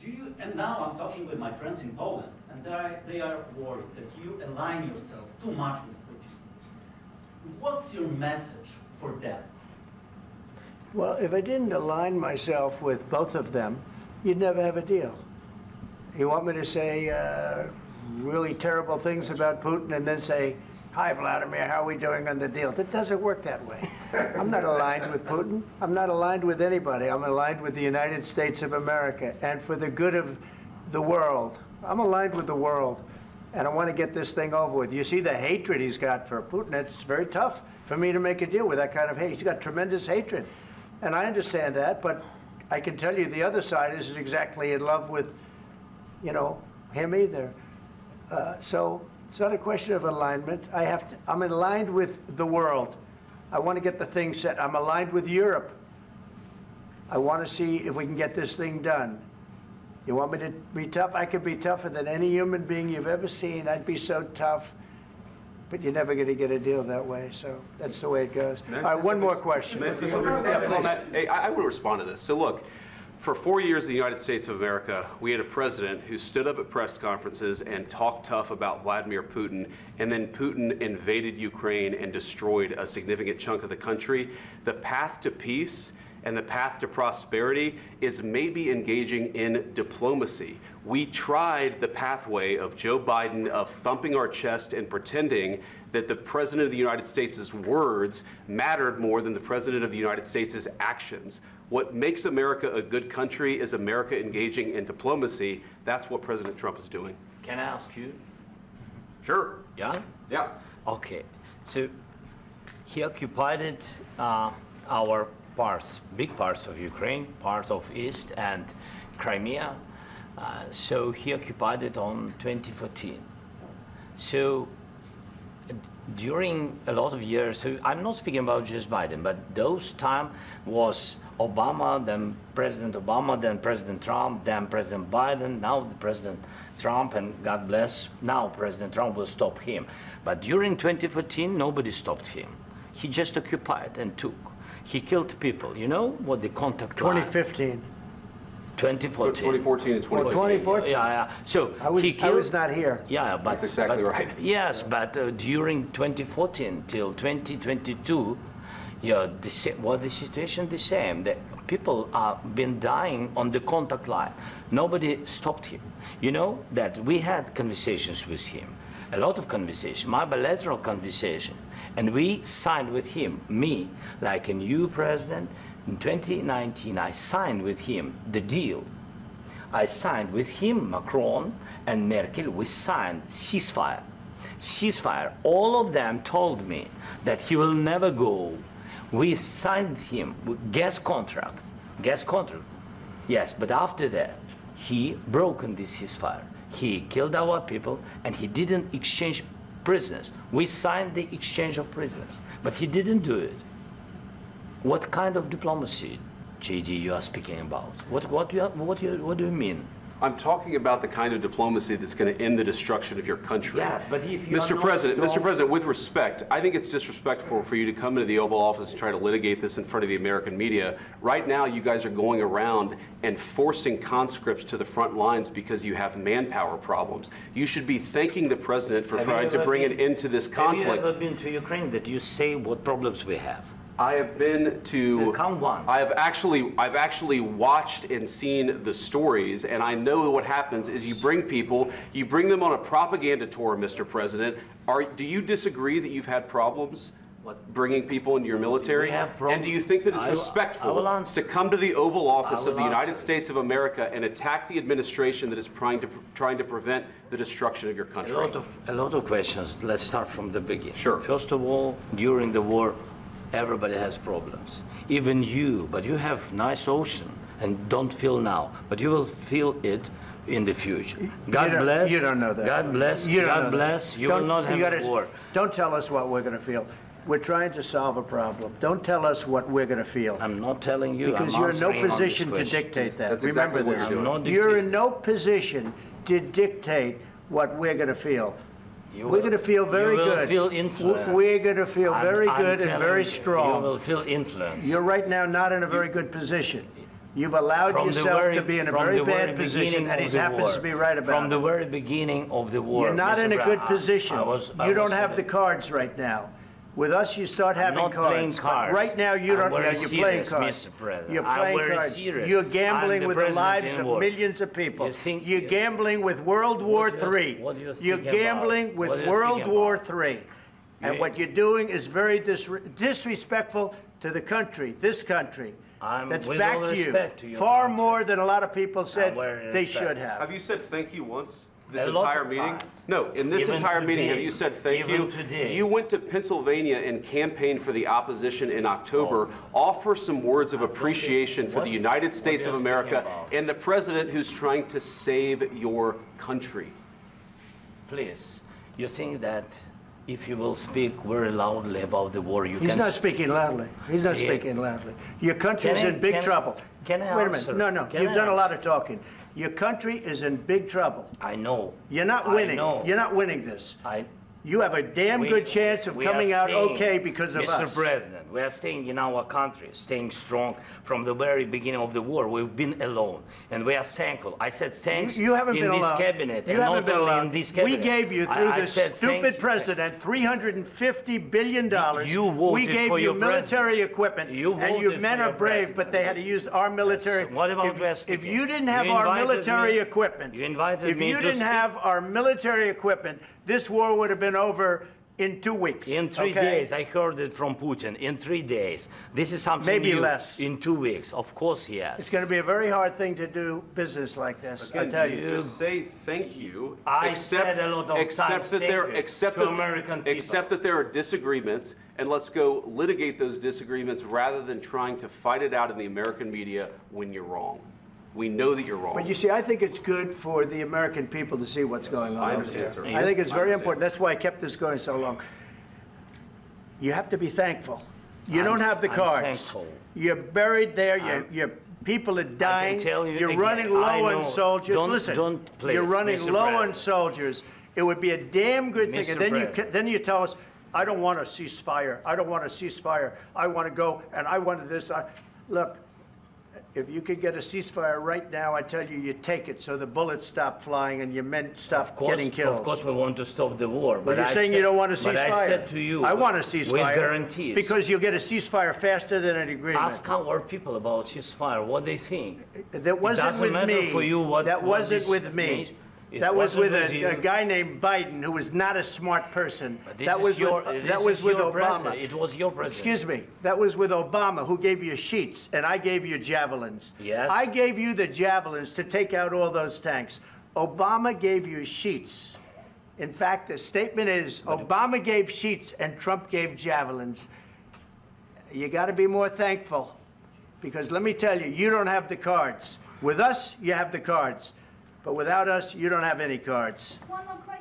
Do you, and now I'm talking with my friends in Poland, and they are worried that you align yourself too much with Putin. What's your message for them? Well, if I didn't align myself with both of them, you'd never have a deal. You want me to say really terrible things about Putin and then say, "Hi, Vladimir, how are we doing on the deal?" That doesn't work that way. I'm not aligned with Putin. I'm not aligned with anybody. I'm aligned with the United States of America. And for the good of the world, I'm aligned with the world. And I want to get this thing over with. You see the hatred he's got for Putin. It's very tough for me to make a deal with that kind of hate. He's got tremendous hatred. And I understand that, but I can tell you the other side isn't exactly in love with, you know, him either. So it's not a question of alignment. I'm aligned with the world. I want to get the thing set. I'm aligned with Europe. I want to see if we can get this thing done. You want me to be tough? I could be tougher than any human being you've ever seen. I'd be so tough. But you're never going to get a deal that way, so that's the way it goes. All right, one more question. Hey, I want to respond to this. So look, for 4 years in the United States of America, we had a president who stood up at press conferences and talked tough about Vladimir Putin, and then Putin invaded Ukraine and destroyed a significant chunk of the country. The path to peace and the path to prosperity is maybe engaging in diplomacy. We tried the pathway of Joe Biden of thumping our chest and pretending that the President of the United States' words mattered more than the President of the United States' actions. What makes America a good country is America engaging in diplomacy. That's what President Trump is doing. Can I ask you? Sure. Yeah? Yeah. Okay. So he occupied our parts, big parts of Ukraine, part of East and Crimea. So he occupied it on 2014. So during a lot of years, so I'm not speaking about just Biden, but those time was Obama, then President Obama, then President Trump, then President Biden, now the President Trump, and God bless, now President Trump will stop him. But during 2014, nobody stopped him. He just occupied and took. He killed people. You know what the contact 2015. 2014 and 2014. 2014. Yeah. So I was not here. Yeah, but that's exactly right. Yes, but during 2014 till 2022, yeah, the situation the same. The people have been dying on the contact line. Nobody stopped him. You know that we had conversations with him, a lot of conversation, my bilateral conversation, and we signed with him, me, like a new president. In 2019, I signed with him the deal. I signed with him, Macron and Merkel, we signed ceasefire. Ceasefire, all of them told me that he will never go. We signed him with gas contract, yes, but after that, he broken this ceasefire. He killed our people and he didn't exchange prisoners. We signed the exchange of prisoners, but he didn't do it. What kind of diplomacy, JD, you are speaking about? What do you mean? I'm talking about the kind of diplomacy that's going to end the destruction of your country. Yes, but if you Mr. President, with respect, I think it's disrespectful for you to come into the Oval Office and try to litigate this in front of the American media. Right now, you guys are going around and forcing conscripts to the front lines because you have manpower problems. You should be thanking the President for trying to bring an end to this conflict. Have you ever been to Ukraine that you say what problems we have? I have been to. Count one. I've actually watched and seen the stories, and I know what happens is you bring people, you bring them on a propaganda tour, Mr. President. Do you disagree that you've had problems bringing people into your military? And do you think that it's respectful to come to the Oval Office of the United States of America and attack the administration that is trying to prevent the destruction of your country? A lot of questions. Let's start from the beginning. Sure. First of all, during the war, everybody has problems, even you, but you have nice ocean and don't feel now, but you will feel it in the future. God bless. You don't know that. God bless. God bless. You will not have a war. Don't tell us what we're going to feel. We're trying to solve a problem. Don't tell us what we're going to feel. I'm not telling you. Because you're in no position to dictate that. That's Remember exactly this. You're in no position to dictate what we're going to feel. We're going to feel very good. You will feel influence. We're going to feel very good and very strong. You will feel influence. You're right now not in a very good position. You've allowed yourself to be in a very bad position, and he happens to be right about it. From the very beginning of the war. You're not in a good position. You don't have the the cards right now. With us, you start having not cards. playing cards. But right now, you don't. I'm You're very playing serious, cards. Mr. President. You're I'm playing very cards. serious. You're I'm gambling the with the president lives in of war. millions of people. You think- You're gambling with World War III. what do you You're think about? gambling with What do you World think War about? III. And Yeah. what you're doing is very disrespectful to the country, this country. That's with back all to you. respect to your Far country. more than a lot of people said very they respect. should have. Have you said thank you once this A lot entire of meeting? times. No, in this Even entire meeting, have today. you said thank Even you? today. You went to Pennsylvania and campaigned for the opposition in October. Offer some words of appreciation for the United States of are you America speaking about? and the president who's trying to save your country. Please, you think that if you will speak very loudly about the war, you He's can... not speaking loudly. He's not Yeah. speaking loudly. Your country's Can I- in big can I- trouble. can I Wait a answer? minute. No, Can you've I done a lot answer? of talking. Your country is in big trouble. I know. You're not I winning. know. You're not winning this. I, You have a damn we- good chance of we are coming out staying, okay because of Mr. us. President, we are staying in our country, staying strong from the very beginning of the war. We've been alone, and we are thankful. I said thanks You haven't in been this alone. cabinet, You and haven't not been only alone. in this We cabinet. gave you, through I this said thank stupid you. president, $350 billion. You voted we gave for you your military president. equipment, You and your voted men for are your brave, president. but they had to use our military. What about if, West if speaking? you didn't have You our invited military me- equipment, you invited if me you to didn't speak. have our military equipment, this war would have been over in 2 weeks. In 3 okay? days, I heard it from Putin. In 3 days, this is something Maybe new. less. In 2 weeks, of course, yes. It's going to be a very hard thing to do business like this, I tell you. Just say thank you. I said a lot of accept times that there, thank you accept to that, American people. accept that there are disagreements, and let's go litigate those disagreements rather than trying to fight it out in the American media when you're wrong. We know that you're wrong. But you see, I think it's good for the American people to see what's going on I over understand, there. sir. I think it's I very understand. important. That's why I kept this going so long. You have to be thankful. You don't have the I'm cards. thankful. You're buried there. Your people are dying. tell you You're again, running I low on know. soldiers. Listen, Please, you're running Mr. low on President. soldiers. It would be a damn good thing. Mr. And President. then you tell us, I don't want a ceasefire. I don't want a ceasefire. I want to go, and I wanted this. Look, if you could get a ceasefire right now, I tell you, you take it so the bullets stop flying and your men stop getting killed. Of course, we want to stop the war. But you're saying you don't want a ceasefire. But I said to you, I want a ceasefire. with guarantees. Because you'll get a ceasefire faster than an agreement. Ask our people about ceasefire, what they think. That wasn't doesn't with matter me. for you what- that what wasn't this with me. means. It That was wasn't with with you. a guy named Biden, who was not a smart person. But this That is was your, with, this that was is with your Obama. president. It was your president. Excuse me. That was with Obama, who gave you sheets, and I gave you javelins. Yes. I gave you the javelins to take out all those tanks. Obama gave you sheets. In fact, the statement is Obama gave sheets and Trump gave javelins. You got to be more thankful, because let me tell you, you don't have the cards. With us, you have the cards. But without us, you don't have any cards. One more question.